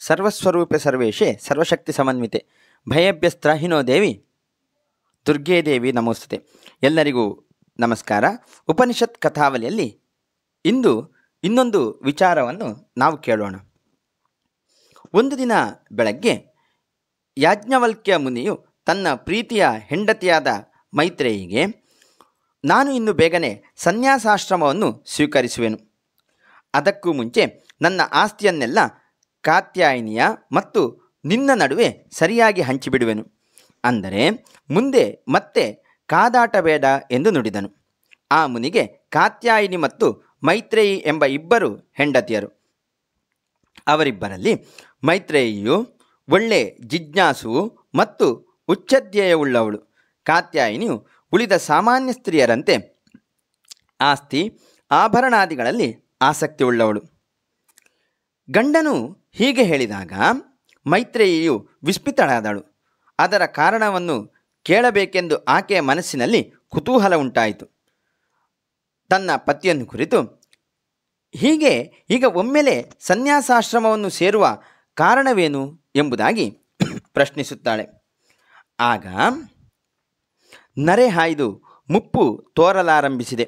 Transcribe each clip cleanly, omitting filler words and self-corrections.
ಸರ್ವಸ್ವರೂಪೆ ಸರ್ವೇಶೆ ಸರ್ವಶಕ್ತಿ ಸಮನ್ವಿತೆ ಭಯಭ್ಯಸ್ತ್ರಾಹಿನೋ ದೇವಿ ದುರ್ಗೇ ದೇವಿ ನಮೋಸ್ತುತೆ. ಎಲ್ಲರಿಗೂ ನಮಸ್ಕಾರ. ಉಪನಿಷತ್ ಕಥಾವಲಿಯಲ್ಲಿ ಇಂದು ಇನ್ನೊಂದು ವಿಚಾರವನ್ನು ನಾವು ಕೇಳೋಣ. ಒಂದು ದಿನ ಬೆಳಗ್ಗೆ ಯಾಜ್ಞವಲ್ಕ್ಯ ಮುನಿಯು ತನ್ನ ಪ್ರೀತಿಯ ಹೆಂಡತಿಯಾದ ಮೈತ್ರೇಯಿಗೆ, ನಾನು ಇನ್ನು ಬೇಗನೆ ಸನ್ಯಾಸಾಶ್ರಮವನ್ನು ಸ್ವೀಕರಿಸುವೆನು. ಅದಕ್ಕೂ ಮುಂಚೆ ನನ್ನ ಆಸ್ತಿಯನ್ನೆಲ್ಲ ಕಾತ್ಯಾಯಿನಿಯ ಮತ್ತು ನಿನ್ನ ನಡುವೆ ಸರಿಯಾಗಿ ಹಂಚಿಬಿಡುವೆನು. ಅಂದರೆ ಮುಂದೆ ಮತ್ತೆ ಕಾದಾಟ ಬೇಡ ಎಂದು ನುಡಿದನು. ಆ ಮುನಿಗೆ ಕಾತ್ಯಾಯಿನಿ ಮತ್ತು ಮೈತ್ರೇಯಿ ಎಂಬ ಇಬ್ಬರು ಹೆಂಡತಿಯರು. ಅವರಿಬ್ಬರಲ್ಲಿ ಮೈತ್ರೇಯಿಯು ಒಳ್ಳೆ ಜಿಜ್ಞಾಸುವು ಮತ್ತು ಉಚ್ಚಧ್ಯೇಯವುಳ್ಳವಳು. ಕಾತ್ಯಾಯಿನಿಯು ಉಳಿದ ಸಾಮಾನ್ಯ ಸ್ತ್ರೀಯರಂತೆ ಆಸ್ತಿ ಆಭರಣಾದಿಗಳಲ್ಲಿ ಆಸಕ್ತಿಯುಳ್ಳವಳು. ಗಂಡನು ಹೀಗೆ ಹೇಳಿದಾಗ ಮೈತ್ರೇಯಿಯು ವಿಸ್ಮಿತಳಾದಳು. ಅದರ ಕಾರಣವನ್ನು ಕೇಳಬೇಕೆಂದು ಆಕೆಯ ಮನಸ್ಸಿನಲ್ಲಿ ಕುತೂಹಲ ಉಂಟಾಯಿತು. ತನ್ನ ಪತಿಯನ್ನು ಕುರಿತು ಈಗ ಒಮ್ಮೆಲೆ ಸನ್ಯಾಸಾಶ್ರಮವನ್ನು ಸೇರುವ ಕಾರಣವೇನು ಎಂಬುದಾಗಿ ಪ್ರಶ್ನಿಸುತ್ತಾಳೆ. ಆಗ ನರೆ ಹಾಯ್ದು ಮುಪ್ಪು ತೋರಲಾರಂಭಿಸಿದೆ.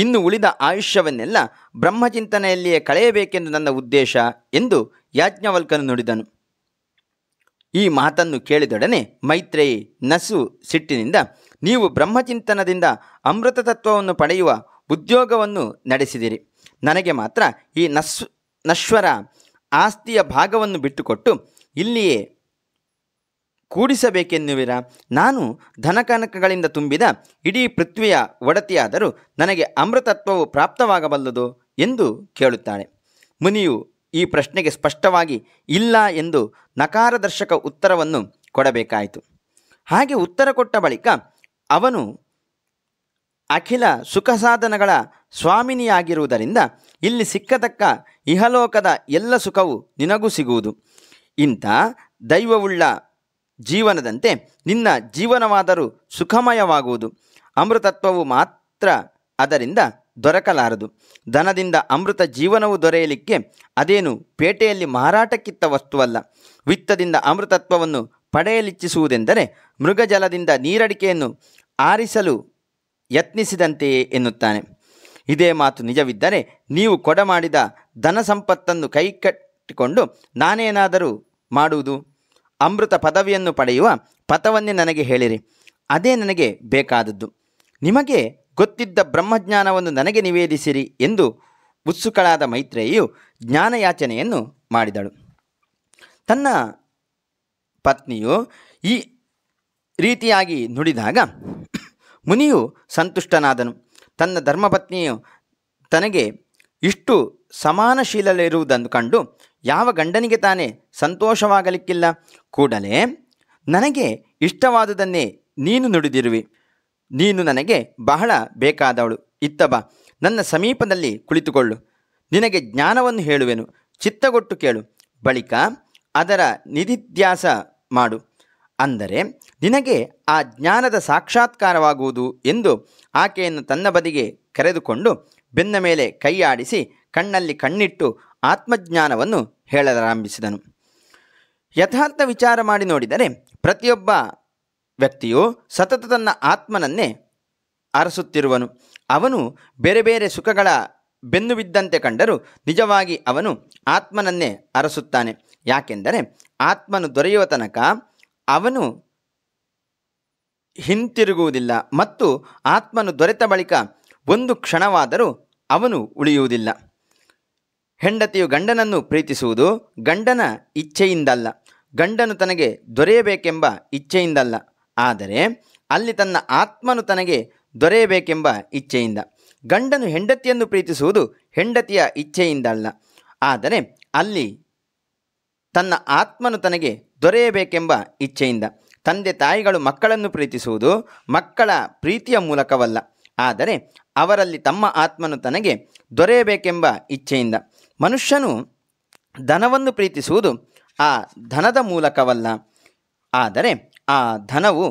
ಇನ್ನು ಉಳಿದ ಆಯುಷ್ಯವನ್ನೆಲ್ಲ ಬ್ರಹ್ಮಚಿಂತನೆಯಲ್ಲಿಯೇ ಕಳೆಯಬೇಕೆಂದು ನನ್ನ ಉದ್ದೇಶ ಎಂದು ಯಾಜ್ಞವಲ್ಕನು ನುಡಿದನು. ಈ ಮಾತನ್ನು ಕೇಳಿದೊಡನೆ ಮೈತ್ರೇಯಿ ನಸು ಸಿಟ್ಟಿನಿಂದ, ನೀವು ಬ್ರಹ್ಮಚಿಂತನದಿಂದ ಅಮೃತ ತತ್ವವನ್ನು ಪಡೆಯುವ ಉದ್ಯೋಗವನ್ನು ನಡೆಸಿದಿರಿ. ನನಗೆ ಮಾತ್ರ ಈ ನಶ್ವರ ಆಸ್ತಿಯ ಭಾಗವನ್ನು ಬಿಟ್ಟುಕೊಟ್ಟು ಇಲ್ಲಿಯೇ ಕೂಡಿಸಬೇಕೆನ್ನುವಿರ? ನಾನು ಧನಕನಕಗಳಿಂದ ತುಂಬಿದ ಇಡೀ ಪೃಥ್ವಿಯ ಒಡತಿಯಾದರೂ ನನಗೆ ಅಮೃತತ್ವವು ಪ್ರಾಪ್ತವಾಗಬಲ್ಲದು ಎಂದು ಕೇಳುತ್ತಾಳೆ. ಮುನಿಯು ಈ ಪ್ರಶ್ನೆಗೆ ಸ್ಪಷ್ಟವಾಗಿ ಇಲ್ಲ ಎಂದು ನಕಾರದರ್ಶಕ ಉತ್ತರವನ್ನು ಕೊಡಬೇಕಾಯಿತು. ಹಾಗೆ ಉತ್ತರ ಕೊಟ್ಟ ಬಳಿಕ ಅವನು ಅಖಿಲ ಸುಖ ಸಾಧನಗಳ ಸ್ವಾಮಿನಿಯಾಗಿರುವುದರಿಂದ ಇಲ್ಲಿ ಸಿಕ್ಕತಕ್ಕ ಇಹಲೋಕದ ಎಲ್ಲ ಸುಖವು ನಿನಗೂ ಸಿಗುವುದು. ಇಂಥ ದೈವವುಳ್ಳ ಜೀವನದಂತೆ ನಿನ್ನ ಜೀವನವಾದರೂ ಸುಖಮಯವಾಗುವುದು. ಅಮೃತತ್ವವು ಮಾತ್ರ ಅದರಿಂದ ದೊರಕಲಾರದು. ಧನದಿಂದ ಅಮೃತ ಜೀವನವು ದೊರೆಯಲಿಕ್ಕೆ ಅದೇನು ಪೇಟೆಯಲ್ಲಿ ಮಾರಾಟಕ್ಕಿತ್ತ ವಸ್ತುವಲ್ಲ. ವಿತ್ತದಿಂದ ಅಮೃತತ್ವವನ್ನು ಪಡೆಯಲಿಚ್ಛಿಸುವುದೆಂದರೆ ಮೃಗಜಲದಿಂದ ನೀರಡಿಕೆಯನ್ನು ಆರಿಸಲು ಯತ್ನಿಸಿದಂತೆಯೇ ಎನ್ನುತ್ತಾನೆ. ಇದೇ ಮಾತು ನಿಜವಿದ್ದರೆ ನೀವು ಕೊಡಮಾಡಿದ ಧನ ಸಂಪತ್ತನ್ನು ಕೈಕಟ್ಟಿಕೊಂಡು ನಾನೇನಾದರೂ ಮಾಡುವುದು? ಅಮೃತ ಪದವಿಯನ್ನು ಪಡೆಯುವ ಪಥವನ್ನೇ ನನಗೆ ಹೇಳಿರಿ, ಅದೇ ನನಗೆ ಬೇಕಾದದ್ದು. ನಿಮಗೆ ಗೊತ್ತಿದ್ದ ಬ್ರಹ್ಮಜ್ಞಾನವನ್ನು ನನಗೆ ನಿವೇದಿಸಿರಿ ಎಂದು ಉತ್ಸುಕಳಾದ ಮೈತ್ರೇಯಿಯು ಜ್ಞಾನಯಾಚನೆಯನ್ನು ಮಾಡಿದಳು. ತನ್ನ ಪತ್ನಿಯು ಈ ರೀತಿಯಾಗಿ ನುಡಿದಾಗ ಮುನಿಯು ಸಂತುಷ್ಟನಾದನು. ತನ್ನ ಧರ್ಮಪತ್ನಿಯು ತನಗೆ ಇಷ್ಟು ಸಮಾನಶೀಲರಿರುವುದನ್ನು ಕಂಡು ಯಾವ ಗಂಡನಿಗೆ ತಾನೇ ಸಂತೋಷವಾಗಲಿಕ್ಕಿಲ್ಲ? ಕೂಡಲೇ ನನಗೆ ಇಷ್ಟವಾದುದನ್ನೇ ನೀನು ನುಡಿದಿರುವಿ. ನೀನು ನನಗೆ ಬಹಳ ಬೇಕಾದವಳು. ಇತ್ತ ಬಾ, ನನ್ನ ಸಮೀಪದಲ್ಲಿ ಕುಳಿತುಕೊಳ್ಳು. ನಿನಗೆ ಜ್ಞಾನವನ್ನು ಹೇಳುವೆನು, ಚಿತ್ತಗೊಟ್ಟು ಕೇಳು. ಬಳಿಕ ಅದರ ನಿಧಿಧ್ಯಾಸ ಮಾಡು. ಅಂದರೆ ನಿನಗೆ ಆ ಜ್ಞಾನದ ಸಾಕ್ಷಾತ್ಕಾರವಾಗುವುದು ಎಂದು ಆಕೆಯನ್ನು ತನ್ನ ಬದಿಗೆ ಕರೆದುಕೊಂಡು ಬೆನ್ನ ಮೇಲೆ ಕೈಯಾಡಿಸಿ ಕಣ್ಣಲ್ಲಿ ಕಣ್ಣಿಟ್ಟು ಆತ್ಮಜ್ಞಾನವನ್ನು ಹೇಳಲಾರಂಭಿಸಿದನು. ಯಥಾರ್ಥ ವಿಚಾರ ಮಾಡಿ ನೋಡಿದರೆ ಪ್ರತಿಯೊಬ್ಬ ವ್ಯಕ್ತಿಯು ಸತತ ತನ್ನ ಆತ್ಮನನ್ನೇ ಅರಸುತ್ತಿರುವನು. ಅವನು ಬೇರೆ ಬೇರೆ ಸುಖಗಳ ಬೆನ್ನು ಬಿದ್ದಂತೆ ಕಂಡರೂ ನಿಜವಾಗಿ ಅವನು ಆತ್ಮನನ್ನೇ ಅರಸುತ್ತಾನೆ. ಯಾಕೆಂದರೆ ಆತ್ಮನು ದೊರೆಯುವ ತನಕ ಅವನು ಹಿಂತಿರುಗುವುದಿಲ್ಲ ಮತ್ತು ಆತ್ಮನು ದೊರೆತ ಬಳಿಕ ಒಂದು ಕ್ಷಣವಾದರೂ ಅವನು ಉಳಿಯುವುದಿಲ್ಲ. ಹೆಂಡತಿಯು ಗಂಡನನ್ನು ಪ್ರೀತಿಸುವುದು ಗಂಡನ ಇಚ್ಛೆಯಿಂದಲ್ಲ, ಗಂಡನು ತನಗೆ ದೊರೆಯಬೇಕೆಂಬ ಇಚ್ಛೆಯಿಂದಲ್ಲ, ಆದರೆ ಅಲ್ಲಿ ತನ್ನ ಆತ್ಮನು ತನಗೆ ದೊರೆಯಬೇಕೆಂಬ ಇಚ್ಛೆಯಿಂದ. ಗಂಡನು ಹೆಂಡತಿಯನ್ನು ಪ್ರೀತಿಸುವುದು ಹೆಂಡತಿಯ ಇಚ್ಛೆಯಿಂದಲ್ಲ, ಆದರೆ ಅಲ್ಲಿ ತನ್ನ ಆತ್ಮನು ತನಗೆ ದೊರೆಯಬೇಕೆಂಬ ಇಚ್ಛೆಯಿಂದ. ತಂದೆ ತಾಯಿಗಳು ಮಕ್ಕಳನ್ನು ಪ್ರೀತಿಸುವುದು ಮಕ್ಕಳ ಪ್ರೀತಿಯ ಮೂಲಕವಲ್ಲ, ಆದರೆ ಅವರಲ್ಲಿ ತಮ್ಮ ಆತ್ಮನು ತನಗೆ ದೊರೆಯಬೇಕೆಂಬ ಇಚ್ಛೆಯಿಂದ. ಮನುಷ್ಯನು ಧನವನ್ನು ಪ್ರೀತಿಸುವುದು ಆ ಧನದ ಮೂಲಕವಲ್ಲ, ಆದರೆ ಆ ಧನವು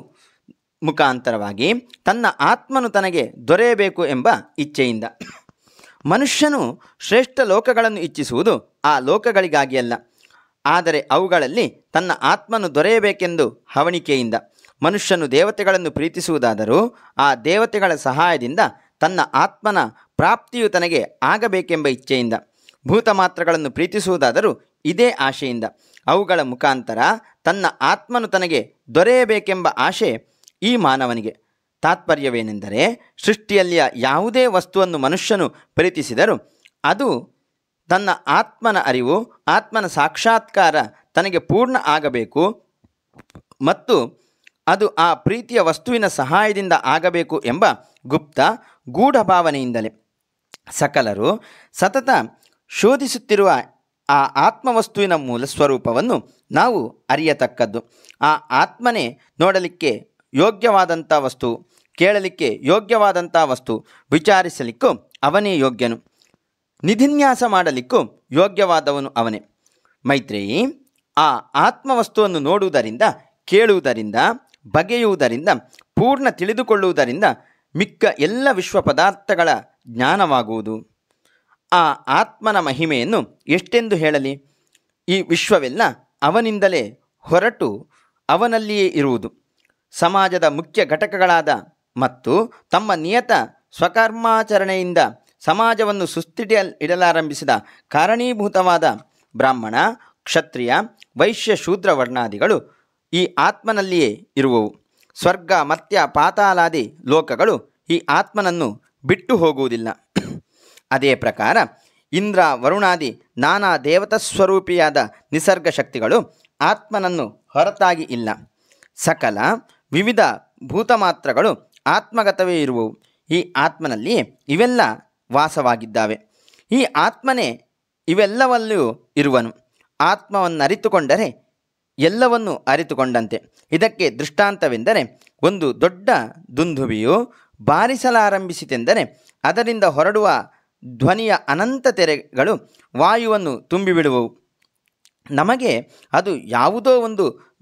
ಮುಖಾಂತರವಾಗಿ ತನ್ನ ಆತ್ಮನು ತನಗೆ ದೊರೆಯಬೇಕು ಎಂಬ ಇಚ್ಛೆಯಿಂದ. ಮನುಷ್ಯನು ಶ್ರೇಷ್ಠ ಲೋಕಗಳನ್ನು ಇಚ್ಛಿಸುವುದು ಆ ಲೋಕಗಳಿಗಾಗಿ ಅಲ್ಲ, ಆದರೆ ಅವುಗಳಲ್ಲಿ ತನ್ನ ಆತ್ಮನು ದೊರೆಯಬೇಕೆಂದು ಹವಣಿಕೆಯಿಂದ. ಮನುಷ್ಯನು ದೇವತೆಗಳನ್ನು ಪ್ರೀತಿಸುವುದಾದರೂ ಆ ದೇವತೆಗಳ ಸಹಾಯದಿಂದ ತನ್ನ ಆತ್ಮನ ಪ್ರಾಪ್ತಿಯು ತನಗೆ ಆಗಬೇಕೆಂಬ ಇಚ್ಛೆಯಿಂದ. ಭೂತ ಮಾತ್ರಗಳನ್ನು ಪ್ರೀತಿಸುವುದಾದರೂ ಇದೇ ಆಶೆಯಿಂದ. ಅವುಗಳ ಮುಖಾಂತರ ತನ್ನ ಆತ್ಮನು ತನಗೆ ದೊರೆಯಬೇಕೆಂಬ ಆಶೆ ಈ ಮಾನವನಿಗೆ. ತಾತ್ಪರ್ಯವೇನೆಂದರೆ, ಸೃಷ್ಟಿಯಲ್ಲಿಯ ಯಾವುದೇ ವಸ್ತುವನ್ನು ಮನುಷ್ಯನು ಪ್ರೀತಿಸಿದರೂ ಅದು ತನ್ನ ಆತ್ಮನ ಅರಿವು, ಆತ್ಮನ ಸಾಕ್ಷಾತ್ಕಾರ ತನಗೆ ಪೂರ್ಣ ಆಗಬೇಕು ಮತ್ತು ಅದು ಆ ಪ್ರೀತಿಯ ವಸ್ತುವಿನ ಸಹಾಯದಿಂದ ಆಗಬೇಕು ಎಂಬ ಗುಪ್ತ ಗೂಢ ಭಾವನೆಯಿಂದಲೇ. ಸಕಲರು ಸತತ ಶೋಧಿಸುತ್ತಿರುವ ಆ ಆತ್ಮವಸ್ತುವಿನ ಮೂಲ ಸ್ವರೂಪವನ್ನು ನಾವು ಅರಿಯತಕ್ಕದ್ದು. ಆ ಆತ್ಮನೇ ನೋಡಲಿಕ್ಕೆ ಯೋಗ್ಯವಾದಂಥ ವಸ್ತು, ಕೇಳಲಿಕ್ಕೆ ಯೋಗ್ಯವಾದಂಥ ವಸ್ತು, ವಿಚಾರಿಸಲಿಕ್ಕೂ ಅವನೇ ಯೋಗ್ಯನು, ನಿಧಿನ್ಯಾಸ ಮಾಡಲಿಕ್ಕೂ ಯೋಗ್ಯವಾದವನು ಅವನೇ. ಮೈತ್ರೇಯಿ, ಆ ಆತ್ಮವಸ್ತುವನ್ನು ನೋಡುವುದರಿಂದ, ಕೇಳುವುದರಿಂದ, ಬಗೆಯುವುದರಿಂದ, ಪೂರ್ಣ ತಿಳಿದುಕೊಳ್ಳುವುದರಿಂದ ಮಿಕ್ಕ ಎಲ್ಲ ವಿಶ್ವ ಪದಾರ್ಥಗಳ ಜ್ಞಾನವಾಗುವುದು. ಆ ಆತ್ಮನ ಮಹಿಮೆಯನ್ನು ಎಷ್ಟೆಂದು ಹೇಳಲಿ? ಈ ವಿಶ್ವವೆಲ್ಲ ಅವನಿಂದಲೇ ಹೊರಟು ಅವನಲ್ಲಿಯೇ ಇರುವುದು. ಸಮಾಜದ ಮುಖ್ಯ ಘಟಕಗಳಾದ ಮತ್ತು ತಮ್ಮ ನಿಯತ ಸ್ವಕರ್ಮಾಚರಣೆಯಿಂದ ಸಮಾಜವನ್ನು ಸುಸ್ಥಿತಿಯಲ್ಲಿಡಲಾರಂಭಿಸಿದ ಕಾರಣೀಭೂತವಾದ ಬ್ರಾಹ್ಮಣ, ಕ್ಷತ್ರಿಯ, ವೈಶ್ಯ, ಶೂದ್ರ ವರ್ಣಾದಿಗಳು ಈ ಆತ್ಮನಲ್ಲಿಯೇ ಇರುವವು. ಸ್ವರ್ಗ, ಮರ್ತ್ಯ, ಪಾತಾಲಾದಿ ಲೋಕಗಳು ಈ ಆತ್ಮನನ್ನು ಬಿಟ್ಟು ಹೋಗುವುದಿಲ್ಲ. ಅದೇ ಪ್ರಕಾರ ಇಂದ್ರ, ವರುಣಾದಿ ನಾನಾ ದೇವತಾಸ್ವರೂಪಿಯಾದ ನಿಸರ್ಗ ಶಕ್ತಿಗಳು ಆತ್ಮನನ್ನು ಹೊರತಾಗಿ ಇಲ್ಲ. ಸಕಲ ವಿವಿಧ ಭೂತಮಾತ್ರಗಳು ಆತ್ಮಗತವೇ ಇರುವವು. ಈ ಆತ್ಮನಲ್ಲಿಯೇ ಇವೆಲ್ಲ ವಾಸವಾಗಿದ್ದಾವೆ. ಈ ಆತ್ಮನೇ ಇವೆಲ್ಲವಲ್ಲೂ ಇರುವನು. ಆತ್ಮವನ್ನರಿತುಕೊಂಡರೆ ಎಲ್ಲವನ್ನೂ ಅರಿತುಕೊಂಡಂತೆ. ಇದಕ್ಕೆ ದೃಷ್ಟಾಂತವೆಂದರೆ, ಒಂದು ದೊಡ್ಡ ದುಂದುಬಿಯು ಬಾರಿಸಲಾರಂಭಿಸಿತೆಂದರೆ ಅದರಿಂದ ಹೊರಡುವ ಧ್ವನಿಯ ಅನಂತ ತೆರೆಗಳು ವಾಯುವನ್ನು ತುಂಬಿಬಿಡುವವು. ನಮಗೆ ಅದು ಯಾವುದೋ ಒಂದು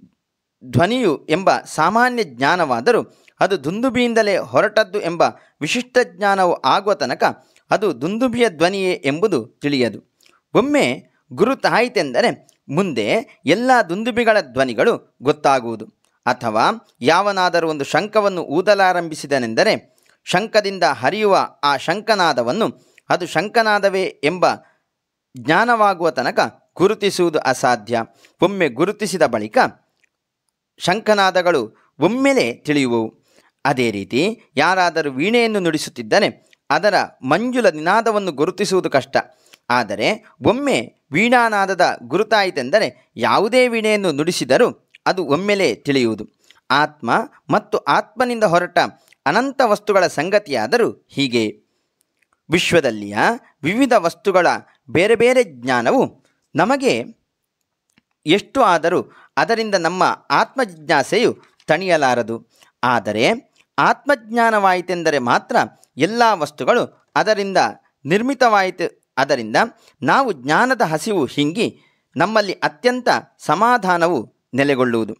ಧ್ವನಿಯು ಎಂಬ ಸಾಮಾನ್ಯ ಜ್ಞಾನವಾದರೂ ಅದು ದುಂದುಬಿಯಿಂದಲೇ ಹೊರಟದ್ದು ಎಂಬ ವಿಶಿಷ್ಟ ಜ್ಞಾನವು ಆಗುವ ತನಕ ಅದು ದುಂದುಬಿಯ ಧ್ವನಿಯೇ ಎಂಬುದು ತಿಳಿಯದು. ಒಮ್ಮೆ ಗುರುತಾಯಿತೆಂದರೆ ಮುಂದೆ ಎಲ್ಲ ದುಂದುಬಿಗಳ ಧ್ವನಿಗಳು ಗೊತ್ತಾಗುವುದು. ಅಥವಾ ಯಾವನಾದರೂ ಒಂದು ಶಂಖವನ್ನು ಊದಲಾರಂಭಿಸಿದನೆಂದರೆ ಶಂಖದಿಂದ ಹರಿಯುವ ಆ ಶಂಖನಾದವನ್ನು ಅದು ಶಂಖನಾದವೇ ಎಂಬ ಜ್ಞಾನವಾಗುವ ತನಕ ಗುರುತಿಸುವುದು ಅಸಾಧ್ಯ. ಒಮ್ಮೆ ಗುರುತಿಸಿದ ಬಳಿಕ ಶಂಖನಾದಗಳು ಒಮ್ಮೆಲೇ ತಿಳಿಯುವವು. ಅದೇ ರೀತಿ ಯಾರಾದರೂ ವೀಣೆಯನ್ನು ನುಡಿಸುತ್ತಿದ್ದರೆ ಅದರ ಮಂಜುಳ ನಿನಾದವನ್ನು ಗುರುತಿಸುವುದು ಕಷ್ಟ. ಆದರೆ ಒಮ್ಮೆ ವೀಣಾನಾದದ ಗುರುತಾಯಿತೆಂದರೆ ಯಾವುದೇ ವೀಣೆಯನ್ನು ನುಡಿಸಿದರೂ ಅದು ಒಮ್ಮೆಲೇ ತಿಳಿಯುವುದು. ಆತ್ಮ ಮತ್ತು ಆತ್ಮನಿಂದ ಹೊರಟ ಅನಂತ ವಸ್ತುಗಳ ಸಂಗತಿಯಾದರೂ ಹೀಗೆ. ವಿಶ್ವದಲ್ಲಿಯ ವಿವಿಧ ವಸ್ತುಗಳ ಬೇರೆ ಬೇರೆ ಜ್ಞಾನವು ನಮಗೆ ಎಷ್ಟು ಆದರೂ ಅದರಿಂದ ನಮ್ಮ ಆತ್ಮಜಿಜ್ಞಾಸೆಯು ತಣಿಯಲಾರದು. ಆದರೆ ಆತ್ಮಜ್ಞಾನವಾಯಿತೆಂದರೆ ಮಾತ್ರ ಎಲ್ಲ ವಸ್ತುಗಳು ಅದರಿಂದ ನಿರ್ಮಿತವಾಯಿತು. ಅದರಿಂದ ನಾವು ಜ್ಞಾನದ ಹಸಿವು ಹಿಂಗಿ ನಮ್ಮಲ್ಲಿ ಅತ್ಯಂತ ಸಮಾಧಾನವು ನೆಲೆಗೊಳ್ಳುವುದು.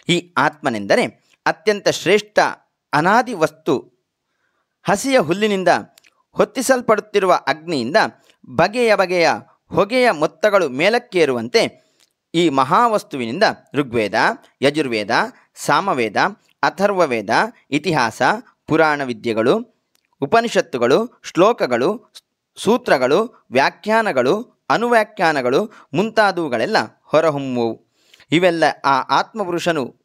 ಈ ಆತ್ಮನೆಂದರೆ ಅತ್ಯಂತ ಶ್ರೇಷ್ಠ ಅನಾದಿ ವಸ್ತು. ಹಸಿಯ ಹುಲ್ಲಿನಿಂದ ಹೊತ್ತಿಸಲ್ಪಡುತ್ತಿರುವ ಅಗ್ನಿಯಿಂದ ಬಗೆಯ ಬಗೆಯ ಹೊಗೆಯ ಮೊತ್ತಗಳು ಮೇಲಕ್ಕೇರುವಂತೆ ಈ ಮಹಾವಸ್ತುವಿನಿಂದ ಋಗ್ವೇದ, ಯಜುರ್ವೇದ, ಸಾಮವೇದ, ಅಥರ್ವವೇದ, ಇತಿಹಾಸ, ಪುರಾಣ ವಿದ್ಯೆಗಳು, ಉಪನಿಷತ್ತುಗಳು, ಶ್ಲೋಕಗಳು, ಸೂತ್ರಗಳು, ವ್ಯಾಖ್ಯಾನಗಳು, ಅನುವ್ಯಾಖ್ಯಾನಗಳು ಮುಂತಾದವುಗಳೆಲ್ಲ ಹೊರಹೊಮ್ಮುವವು. ಇವೆಲ್ಲ ಆ ಆತ್ಮಪುರುಷನು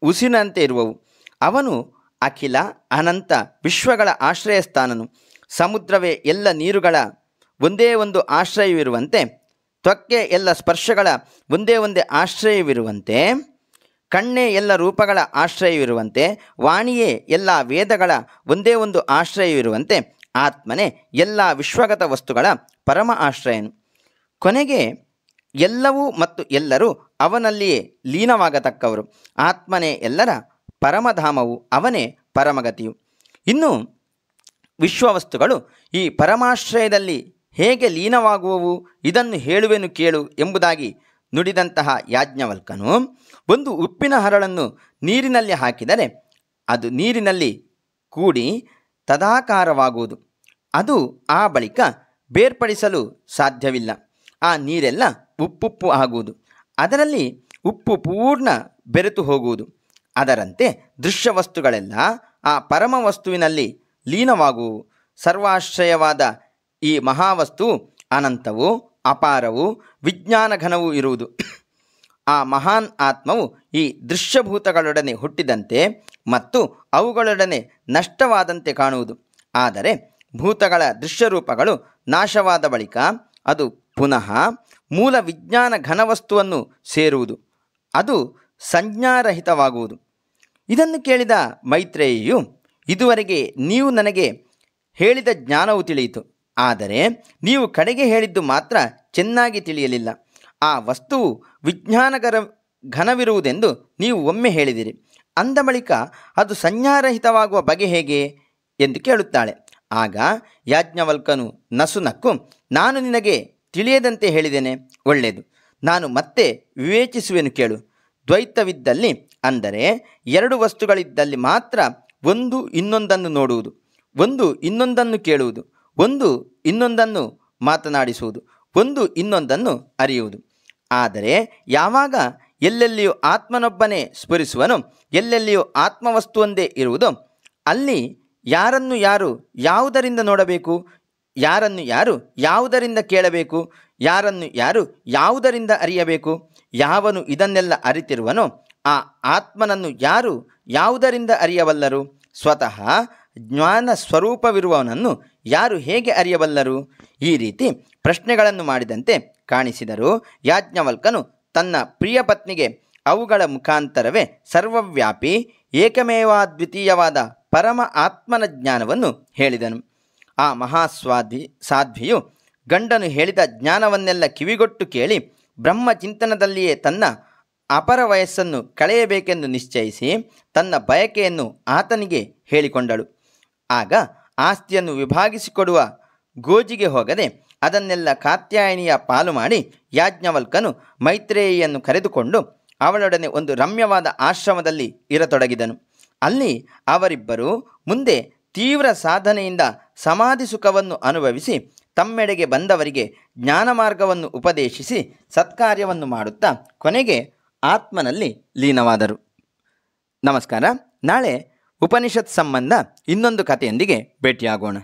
ಉಸಿರಿನಂತೆ ಇರುವವು. ಅವನು ಅಖಿಲ ಅನಂತ ವಿಶ್ವಗಳ ಆಶ್ರಯಸ್ಥಾನನು. ಸಮುದ್ರವೇ ಎಲ್ಲ ನೀರುಗಳ ಒಂದೇ ಒಂದು ಆಶ್ರಯವಿರುವಂತೆ, ತ್ವಕ್ಕೆ ಎಲ್ಲ ಸ್ಪರ್ಶಗಳ ಒಂದೇ ಒಂದೇ ಆಶ್ರಯವಿರುವಂತೆ, ಕಣ್ಣೇ ಎಲ್ಲ ರೂಪಗಳ ಆಶ್ರಯವಿರುವಂತೆ, ವಾಣಿಯೇ ಎಲ್ಲ ವೇದಗಳ ಒಂದೇ ಒಂದು ಆಶ್ರಯವಿರುವಂತೆ ಆತ್ಮನೇ ಎಲ್ಲ ವಿಶ್ವಗತ ವಸ್ತುಗಳ ಪರಮ ಆಶ್ರಯನು. ಕೊನೆಗೆ ಎಲ್ಲವೂ ಮತ್ತು ಎಲ್ಲರೂ ಅವನಲ್ಲಿಯೇ ಲೀನವಾಗತಕ್ಕವರು. ಆತ್ಮನೇ ಎಲ್ಲರ ಪರಮಧಾಮವು, ಅವನೇ ಪರಮಗತಿಯು. ಇನ್ನು ವಿಶ್ವವಸ್ತುಗಳು ಈ ಪರಮಾಶ್ರಯದಲ್ಲಿ ಹೇಗೆ ಲೀನವಾಗುವವು ಇದನ್ನು ಹೇಳುವೆನು ಕೇಳು ಎಂಬುದಾಗಿ ನುಡಿದಂತಹ ಯಾಜ್ಞವಲ್ಕನು ಒಂದು ಉಪ್ಪಿನ ಹರಳನ್ನು ನೀರಿನಲ್ಲಿ ಹಾಕಿದರೆ ಅದು ನೀರಿನಲ್ಲಿ ಕೂಡಿ ತದಾಕಾರವಾಗುವುದು. ಅದು ಆ ಬಳಿಕ ಬೇರ್ಪಡಿಸಲು ಸಾಧ್ಯವಿಲ್ಲ. ಆ ನೀರೆಲ್ಲ ಉಪ್ಪುಪ್ಪು ಆಗುವುದು. ಅದರಲ್ಲಿ ಉಪ್ಪು ಪೂರ್ಣ ಬೆರೆತು ಹೋಗುವುದು. ಅದರಂತೆ ದೃಶ್ಯವಸ್ತುಗಳೆಲ್ಲ ಆ ಪರಮ ವಸ್ತುವಿನಲ್ಲಿ ಲೀನವಾಗುವು. ಸರ್ವಾಶ್ರಯವಾದ ಈ ಮಹಾವಸ್ತು ಅನಂತವೂ ಅಪಾರವೂ ವಿಜ್ಞಾನಘನವೂ ಇರುವುದು. ಆ ಮಹಾನ್ ಆತ್ಮವು ಈ ದೃಶ್ಯಭೂತಗಳೊಡನೆ ಹುಟ್ಟಿದಂತೆ ಮತ್ತು ಅವುಗಳೊಡನೆ ನಷ್ಟವಾದಂತೆ ಕಾಣುವುದು. ಆದರೆ ಭೂತಗಳ ದೃಶ್ಯರೂಪಗಳು ನಾಶವಾದ ಬಳಿಕ ಅದು ಪುನಃ ಮೂಲ ವಿಜ್ಞಾನ ಘನವಸ್ತುವನ್ನು ಸೇರುವುದು. ಅದು ಸಂಜ್ಞಾರಹಿತವಾಗುವುದು. ಇದನ್ನು ಕೇಳಿದ ಮೈತ್ರೇಯಿಯು, ಇದುವರೆಗೆ ನೀವು ನನಗೆ ಹೇಳಿದ ಜ್ಞಾನವು ತಿಳಿಯಿತು, ಆದರೆ ನೀವು ಕಡೆಗೆ ಹೇಳಿದ್ದು ಮಾತ್ರ ಚೆನ್ನಾಗಿ ತಿಳಿಯಲಿಲ್ಲ. ಆ ವಸ್ತುವು ವಿಜ್ಞಾನಗರ ಘನವಿರುವುದೆಂದು ನೀವು ಒಮ್ಮೆ ಹೇಳಿದಿರಿ. ಅಂದ ಬಳಿಕ ಅದು ಸಂಜ್ಞಾರಹಿತವಾಗುವ ಬಗೆ ಹೇಗೆ ಎಂದು ಕೇಳುತ್ತಾಳೆ. ಆಗ ಯಾಜ್ಞವಲ್ಕನು ನಸುನಕ್ಕು, ನಾನು ನಿನಗೆ ತಿಳಿಯದಂತೆ ಹೇಳಿದ್ದೇನೆ, ಒಳ್ಳೆಯದು, ನಾನು ಮತ್ತೆ ವಿವೇಚಿಸುವೆನು ಕೇಳು. ದ್ವೈತವಿದ್ದಲ್ಲಿ, ಅಂದರೆ ಎರಡು ವಸ್ತುಗಳಿದ್ದಲ್ಲಿ ಮಾತ್ರ ಒಂದು ಇನ್ನೊಂದನ್ನು ನೋಡುವುದು, ಒಂದು ಇನ್ನೊಂದನ್ನು ಕೇಳುವುದು, ಒಂದು ಇನ್ನೊಂದನ್ನು ಮಾತನಾಡಿಸುವುದು, ಒಂದು ಇನ್ನೊಂದನ್ನು ಅರಿಯುವುದು. ಆದರೆ ಯಾವಾಗ ಎಲ್ಲೆಲ್ಲಿಯೂ ಆತ್ಮನೊಬ್ಬನೇ ಸ್ಫುರಿಸುವನೋ, ಎಲ್ಲೆಲ್ಲಿಯೂ ಆತ್ಮವಸ್ತುವೊಂದೇ ಇರುವುದೋ, ಅಲ್ಲಿ ಯಾರನ್ನು ಯಾರು ಯಾವುದರಿಂದ ನೋಡಬೇಕು, ಯಾರನ್ನು ಯಾರು ಯಾವುದರಿಂದ ಕೇಳಬೇಕು, ಯಾರನ್ನು ಯಾರು ಯಾವುದರಿಂದ ಅರಿಯಬೇಕು? ಯಾವನು ಇದನ್ನೆಲ್ಲ ಅರಿತಿರುವನೋ ಆ ಆತ್ಮನನ್ನು ಯಾರು ಯಾವುದರಿಂದ ಅರಿಯಬಲ್ಲರು? ಸ್ವತಃ ಜ್ಞಾನ ಸ್ವರೂಪವಿರುವವನನ್ನು ಯಾರು ಹೇಗೆ ಅರಿಯಬಲ್ಲರು? ಈ ರೀತಿ ಪ್ರಶ್ನೆಗಳನ್ನು ಮಾಡಿದಂತೆ ಕಾಣಿಸಿದರೂ ಯಾಜ್ಞವಲ್ಕನು ತನ್ನ ಪ್ರಿಯ ಪತ್ನಿಗೆ ಅವುಗಳ ಮುಖಾಂತರವೇ ಸರ್ವವ್ಯಾಪಿ ಏಕಮೇವಾದ್ವಿತೀಯವಾದ ಪರಮ ಆತ್ಮನ ಜ್ಞಾನವನ್ನು ಹೇಳಿದನು. ಆ ಸಾಧ್ವಿಯು ಗಂಡನು ಹೇಳಿದ ಜ್ಞಾನವನ್ನೆಲ್ಲ ಕಿವಿಗೊಟ್ಟು ಕೇಳಿ ಬ್ರಹ್ಮಚಿಂತನದಲ್ಲಿಯೇ ತನ್ನ ಅಪರ ವಯಸ್ಸನ್ನು ಕಳೆಯಬೇಕೆಂದು ನಿಶ್ಚಯಿಸಿ ತನ್ನ ಬಯಕೆಯನ್ನು ಆತನಿಗೆ ಹೇಳಿಕೊಂಡಳು. ಆಗ ಆಸ್ತಿಯನ್ನು ವಿಭಾಗಿಸಿಕೊಡುವ ಗೋಜಿಗೆ ಹೋಗದೆ ಅದನ್ನೆಲ್ಲ ಕಾತ್ಯಾಯನಿಯ ಪಾಲು ಮಾಡಿ ಯಾಜ್ಞವಲ್ಕನು ಮೈತ್ರೇಯಿಯನ್ನು ಕರೆದುಕೊಂಡು ಅವಳೊಡನೆ ಒಂದು ರಮ್ಯವಾದ ಆಶ್ರಮದಲ್ಲಿ ಇರತೊಡಗಿದನು. ಅಲ್ಲಿ ಅವರಿಬ್ಬರೂ ಮುಂದೆ ತೀವ್ರ ಸಾಧನೆಯಿಂದ ಸಮಾಧಿ ಸುಖವನ್ನು ಅನುಭವಿಸಿ ತಮ್ಮೆಡೆಗೆ ಬಂದವರಿಗೆ ಜ್ಞಾನ ಮಾರ್ಗವನ್ನು ಉಪದೇಶಿಸಿ ಸತ್ಕಾರ್ಯವನ್ನು ಮಾಡುತ್ತಾ ಕೊನೆಗೆ ಆತ್ಮನಲ್ಲಿ ಲೀನವಾದರು. ನಮಸ್ಕಾರ. ನಾಳೆ ಉಪನಿಷತ್ ಸಂಬಂಧ ಇನ್ನೊಂದು ಕಥೆಯೊಂದಿಗೆ ಭೇಟಿಯಾಗೋಣ.